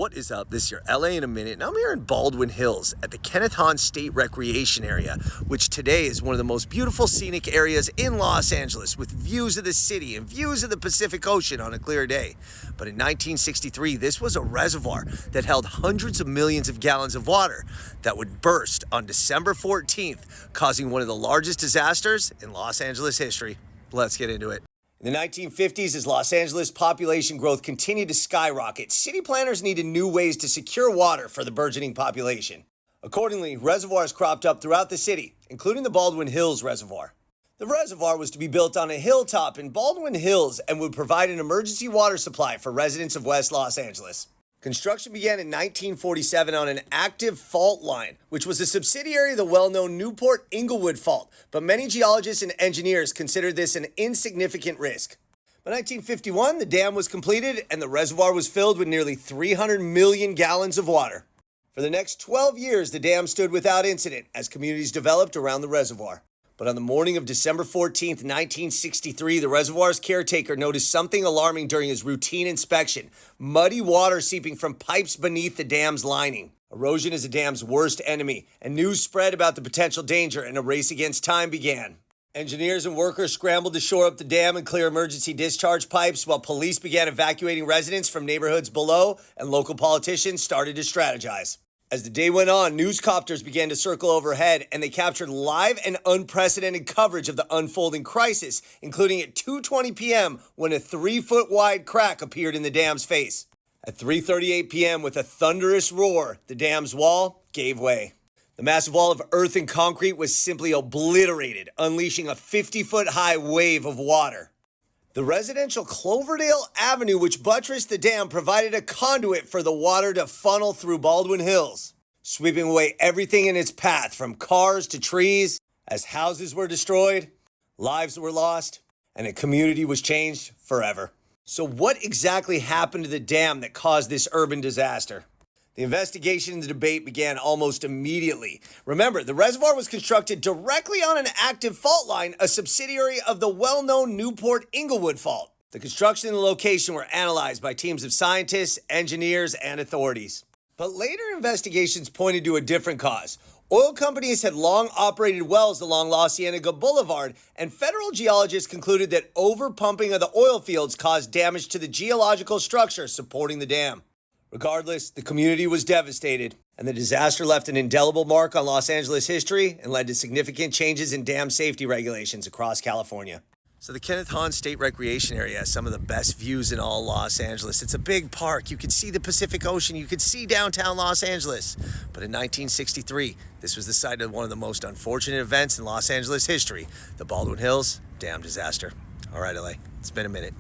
What is up? This is your LA in a minute, and I'm here in Baldwin Hills at the Kenneth Hahn State Recreation Area, which today is one of the most beautiful scenic areas in Los Angeles, with views of the city and views of the Pacific Ocean on a clear day. But in 1963, this was a reservoir that held hundreds of millions of gallons of water that would burst on December 14th, causing one of the largest disasters in Los Angeles history. Let's get into it. In the 1950s, as Los Angeles population growth continued to skyrocket, city planners needed new ways to secure water for the burgeoning population. Accordingly, reservoirs cropped up throughout the city, including the Baldwin Hills Reservoir. The reservoir was to be built on a hilltop in Baldwin Hills and would provide an emergency water supply for residents of West Los Angeles. Construction began in 1947 on an active fault line, which was a subsidiary of the well-known Newport-Inglewood Fault, but many geologists and engineers considered this an insignificant risk. By 1951, the dam was completed and the reservoir was filled with nearly 300 million gallons of water. For the next 12 years, the dam stood without incident as communities developed around the reservoir. But on the morning of December 14, 1963, the reservoir's caretaker noticed something alarming during his routine inspection: muddy water seeping from pipes beneath the dam's lining. Erosion is the dam's worst enemy, and news spread about the potential danger, and a race against time began. Engineers and workers scrambled to shore up the dam and clear emergency discharge pipes, while police began evacuating residents from neighborhoods below, and local politicians started to strategize. As the day went on, newscopters began to circle overhead, and they captured live and unprecedented coverage of the unfolding crisis, including at 2:20 p.m. when a 3-foot-wide crack appeared in the dam's face. At 3:38 p.m., with a thunderous roar, the dam's wall gave way. The massive wall of earth and concrete was simply obliterated, unleashing a 50-foot-high wave of water. The residential Cloverdale Avenue, which buttressed the dam, provided a conduit for the water to funnel through Baldwin Hills, sweeping away everything in its path, from cars to trees, as houses were destroyed, lives were lost, and a community was changed forever. So what exactly happened to the dam that caused this urban disaster? The investigation and the debate began almost immediately. Remember, the reservoir was constructed directly on an active fault line, a subsidiary of the well-known Newport-Inglewood Fault. The construction and the location were analyzed by teams of scientists, engineers, and authorities. But later investigations pointed to a different cause. Oil companies had long operated wells along La Cienega Boulevard, and federal geologists concluded that overpumping of the oil fields caused damage to the geological structure supporting the dam. Regardless, the community was devastated, and the disaster left an indelible mark on Los Angeles history and led to significant changes in dam safety regulations across California. So the Kenneth Hahn State Recreation Area has some of the best views in all Los Angeles. It's a big park. You could see the Pacific Ocean. You could see downtown Los Angeles. But in 1963, this was the site of one of the most unfortunate events in Los Angeles history, the Baldwin Hills Dam Disaster. All right, LA, it's been a minute.